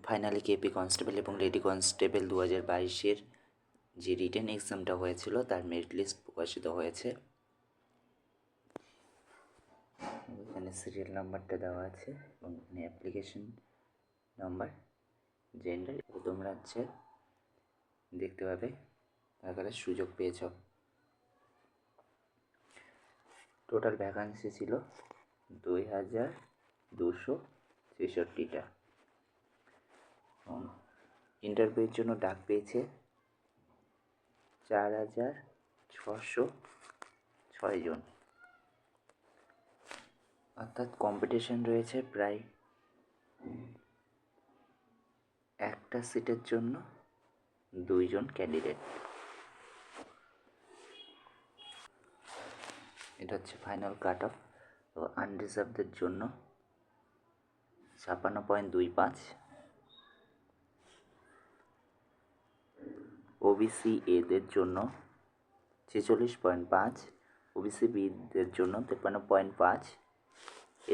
Finally KP constable এবং lady constable 2022-এর যে written এক্সামটা হয়েছিল তার মেরিট লিস্ট প্রকাশিত হয়েছে। এখানে সিরিয়াল নাম্বারটা দেওয়া আছে এবং এখানে অ্যাপ্লিকেশন নাম্বার, জেন্ডার তোমরা দেখতে পাবে কারা সুযোগ পেয়েছ। টোটাল ভ্যাকান্সি ছিল 2263টা। ইন্টারভিউর জন্য ডাক পেয়েছে 4606 জন, অর্থাৎ কম্পিটিশন রয়েছে প্রায় একটা সিটের জন্য 2 জন ক্যান্ডিডেট। এটা হচ্ছে ফাইনাল কাট অফ। তো আনরিজার্ভদের জন্য 56.25, ওবিসি এদের জন্য 46.5, ওবিসি বিদের জন্য 53.5,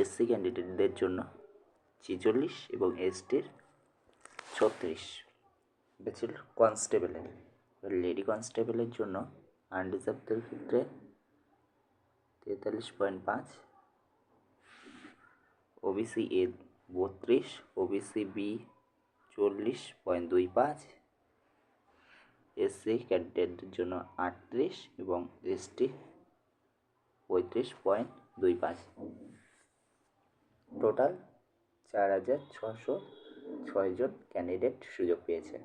এসসি ক্যান্ডিডেটদের জন্য 46 এবং এসটির 36। এটা ছিল কনস্টেবলের। লেডি কনস্টেবলের জন্য আনরিজার্ভদের ক্ষেত্রে 43.5, OBC A 32, OBC B 40.25, SC ক্যান্ডিডেটদের জন্য 38 এবং এসটি 35.25। টোটাল 4606 জন ক্যান্ডিডেট সুযোগ পেয়েছে।